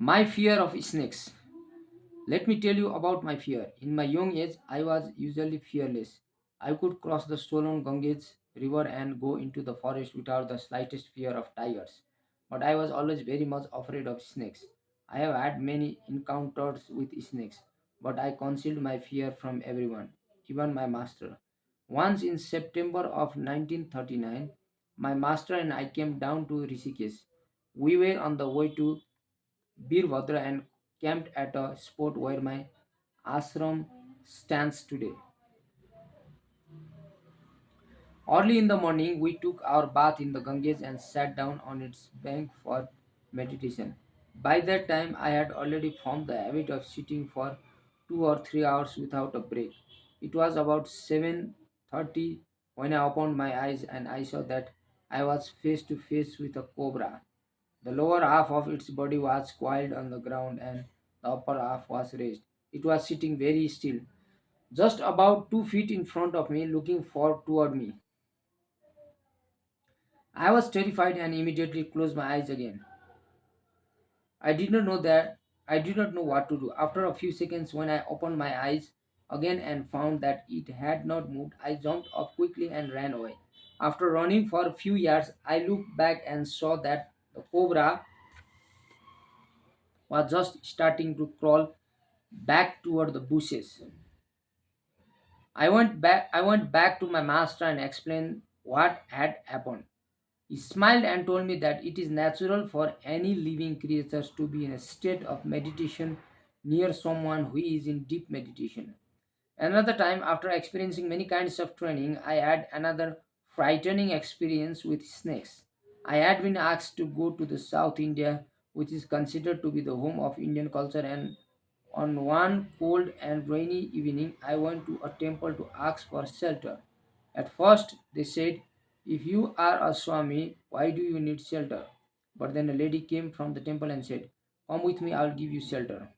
My fear of snakes. Let me tell you about my fear. In my young age, I was usually fearless. I could cross the swollen Ganges river and go into the forest without the slightest fear of tigers. But I was always very much afraid of snakes. I have had many encounters with snakes, but I concealed my fear from everyone, even my master. Once in September of 1939, my master and I came down to Rishikesh. We were on the way to Birvadra and camped at a spot where my ashram stands today. Early in the morning, we took our bath in the Ganges and sat down on its bank for meditation. By that time, I had already formed the habit of sitting for 2 or 3 hours without a break. It was about 7:30 when I opened my eyes and I saw that I was face to face with a cobra. The lower half of its body was coiled on the ground and the upper half was raised. It was sitting very still, just about 2 feet in front of me, looking toward me. I was terrified and immediately closed my eyes again. I did not know that I did not know what to do. After a few seconds, when I opened my eyes again and found that it had not moved, I jumped up quickly and ran away. After running for a few yards, I looked back and saw that the cobra was just starting to crawl back toward the bushes. I went back to my master and explained what had happened. He smiled and told me that it is natural for any living creatures to be in a state of meditation near someone who is in deep meditation. Another time, after experiencing many kinds of training, I had another frightening experience with snakes. I had been asked to go to the South India, which is considered to be the home of Indian culture, and on one cold and rainy evening, I went to a temple to ask for shelter. At first, they said, "If you are a Swami, why do you need shelter?" But then a lady came from the temple and said, "Come with me, I'll give you shelter."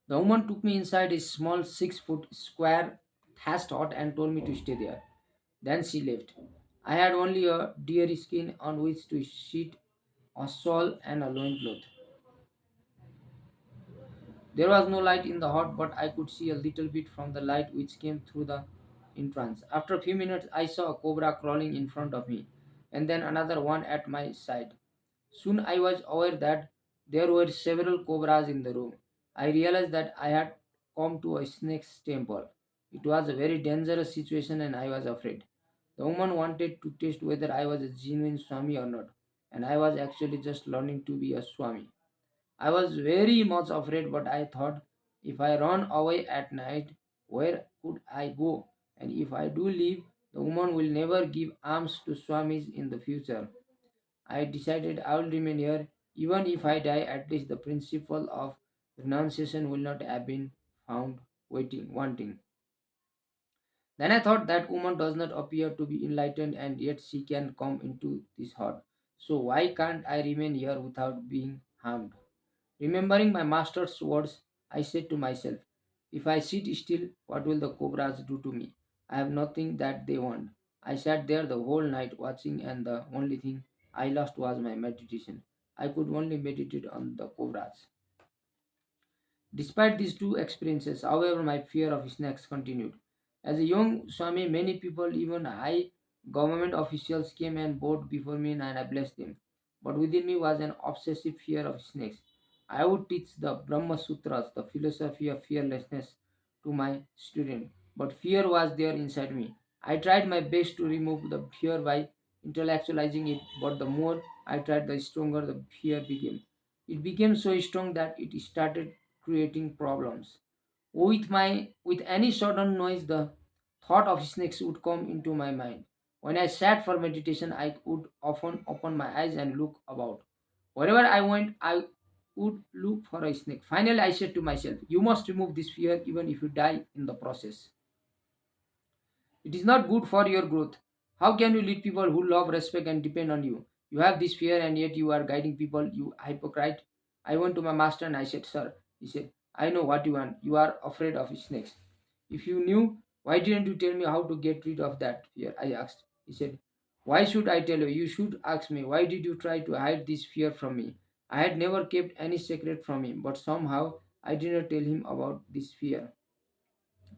The woman took me inside a small 6 foot square thatched hut and told me to stay there. Then she left. I had only a deer skin on which to sheet, a shawl, and a loincloth. There was no light in the hut, but I could see a little bit from the light which came through the entrance. After a few minutes, I saw a cobra crawling in front of me, and then another one at my side. Soon I was aware that there were several cobras in the room. I realized that I had come to a snake's temple. It was a very dangerous situation and I was afraid. The woman wanted to test whether I was a genuine Swami or not, and I was actually just learning to be a Swami. I was very much afraid, but I thought, if I run away at night, where could I go? And if I do leave, the woman will never give alms to Swamis in the future. I decided I will remain here. Even if I die, at least the principle of renunciation will not have been found wanting. Then I thought that woman does not appear to be enlightened and yet she can come into this hut. So why can't I remain here without being harmed? Remembering my master's words, I said to myself, if I sit still, what will the cobras do to me? I have nothing that they want. I sat there the whole night watching, and the only thing I lost was my meditation. I could only meditate on the cobras. Despite these two experiences, however, my fear of snakes continued. As a young Swami, many people, even high government officials, came and bowed before me and I blessed them. But within me was an obsessive fear of snakes. I would teach the Brahma Sutras, the philosophy of fearlessness, to my student. But fear was there inside me. I tried my best to remove the fear by intellectualizing it, but the more I tried, the stronger the fear became. It became so strong that it started creating problems. With any sudden noise, the thought of snakes would come into my mind. When I sat for meditation, I would often open my eyes and look about. Wherever I went, I would look for a snake. Finally, I said to myself, "You must remove this fear even if you die in the process. It is not good for your growth. How can you lead people who love, respect, and depend on you? You have this fear and yet you are guiding people, you hypocrite." I went to my master and I said, "Sir," he said, "I know what you want. You are afraid of snakes. If you knew, why didn't you tell me how to get rid of that fear?" I asked. He said, "Why should I tell you? You should ask me. Why did you try to hide this fear from me?" I had never kept any secret from him, but somehow I did not tell him about this fear.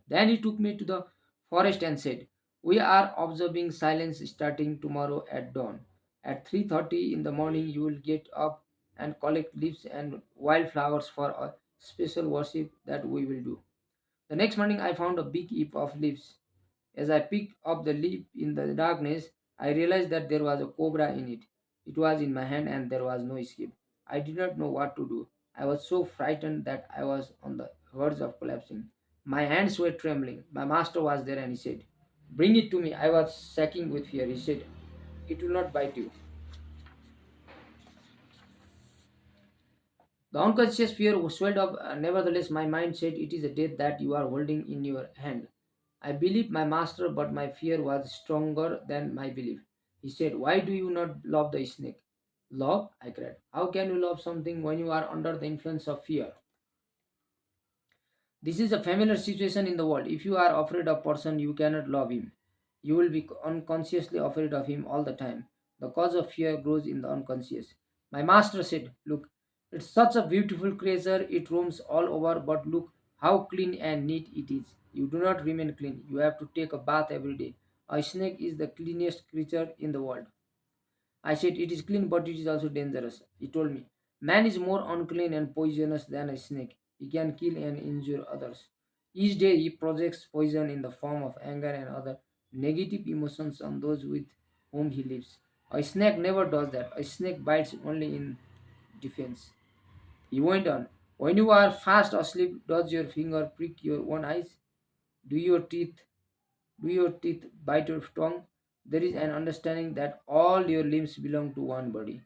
Then he took me to the forest and said, "We are observing silence starting tomorrow at dawn. At 3:30 in the morning you will get up and collect leaves and wildflowers for a special worship that we will do." The next morning I found a big heap of leaves. As I picked up the leaf in the darkness, I realized that there was a cobra in it. It was in my hand and there was no escape. I did not know what to do. I was so frightened that I was on the verge of collapsing. My hands were trembling. My master was there and he said, "Bring it to me." I was shaking with fear. He said, "It will not bite you." The unconscious fear swelled up. Nevertheless, my mind said, "It is a death that you are holding in your hand." I believed my master, but my fear was stronger than my belief. He said, "Why do you not love the snake?" "Love?" I cried. "How can you love something when you are under the influence of fear?" This is a familiar situation in the world. If you are afraid of person, you cannot love him. You will be unconsciously afraid of him all the time. The cause of fear grows in the unconscious. My master said, "Look, it's such a beautiful creature. It roams all over, but look how clean and neat it is. You do not remain clean. You have to take a bath every day. A snake is the cleanest creature in the world." I said, "It is clean, but it is also dangerous." He told me, "Man is more unclean and poisonous than a snake. He can kill and injure others. Each day he projects poison in the form of anger and other negative emotions on those with whom he lives. A snake never does that. A snake bites only in defense." He went on, "When you are fast asleep, does your finger prick your own eyes? Do your teeth do your teeth bite your tongue? There is an understanding that all your limbs belong to one body.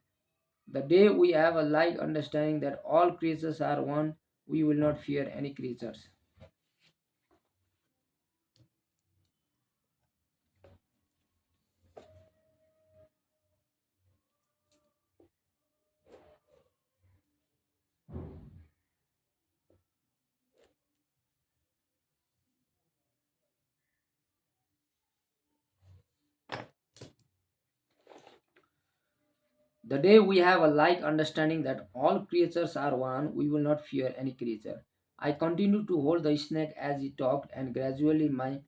The day we have a like understanding that all creatures are one, we will not fear any creatures." The day we have a like understanding that all creatures are one, we will not fear any creature. I continued to hold the snake as he talked, and gradually my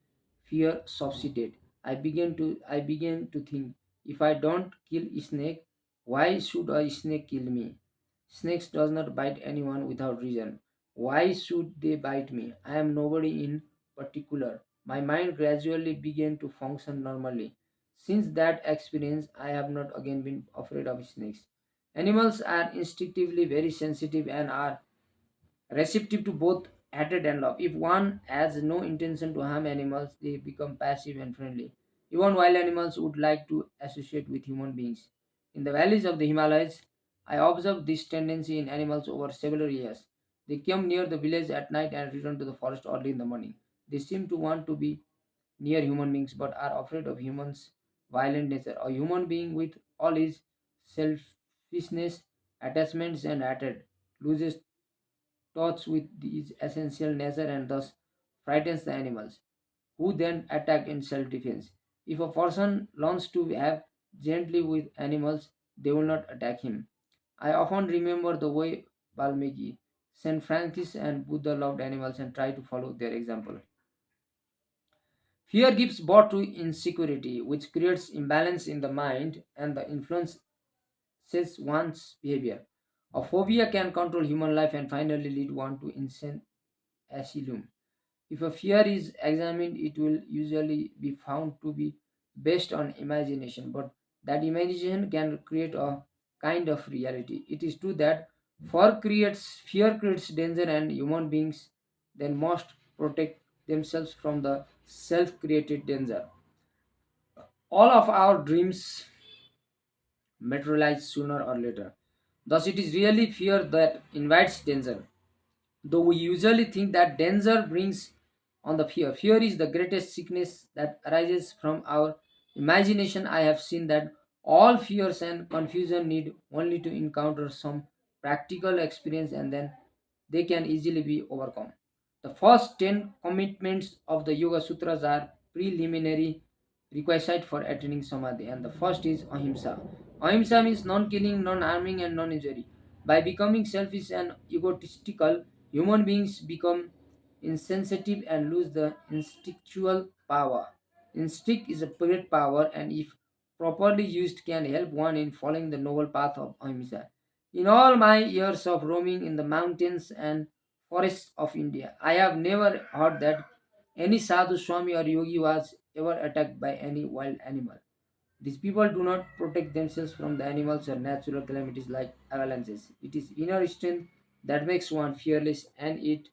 fear subsided. I began to think, if I don't kill a snake, why should a snake kill me? Snakes does not bite anyone without reason. Why should they bite me? I am nobody in particular. My mind gradually began to function normally. Since that experience, I have not again been afraid of snakes. Animals are instinctively very sensitive and are receptive to both hatred and love. If one has no intention to harm animals, they become passive and friendly. Even wild animals would like to associate with human beings. In the valleys of the Himalayas, I observed this tendency in animals over several years. They come near the village at night and return to the forest early in the morning. They seem to want to be near human beings but are afraid of humans' violent nature. A human being with all his selfishness, attachments, and hatred loses touch with its essential nature and thus frightens the animals, who then attack in self defense. If a person learns to behave gently with animals, they will not attack him. I often remember the way Valmiki, Saint Francis, and Buddha loved animals and tried to follow their example. Fear gives birth to insecurity, which creates imbalance in the mind and the influences one's behavior. A phobia can control human life and finally lead one to insane asylum. If a fear is examined, it will usually be found to be based on imagination, but that imagination can create a kind of reality. It is true that fear creates danger, and human beings then must protect themselves from the self-created danger. All of our dreams materialize sooner or later. Thus, it is really fear that invites danger. Though we usually think that danger brings on the fear. Fear is the greatest sickness that arises from our imagination. I have seen that all fears and confusion need only to encounter some practical experience and then they can easily be overcome. The first 10 commitments of the Yoga Sutras are preliminary requisite for attaining samadhi, and the first is ahimsa. Ahimsa means non killing, non harming, and non injury. By becoming selfish and egotistical, human beings become insensitive and lose the instinctual power. Instinct is a great power, and if properly used, can help one in following the noble path of ahimsa. In all my years of roaming in the mountains and forests of India, I have never heard that any sadhu, swami, or yogi was ever attacked by any wild animal. These people do not protect themselves from the animals or natural calamities like avalanches. It is inner strength that makes one fearless, and it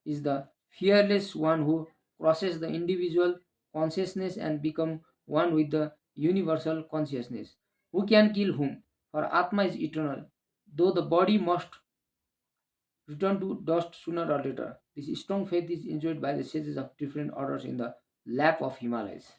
is the fearless one who crosses the individual consciousness and become one with the universal consciousness. Who can kill whom? For Atma is eternal, though the body must return to dust sooner or later. This strong faith is enjoyed by the sages of different orders in the lap of Himalayas.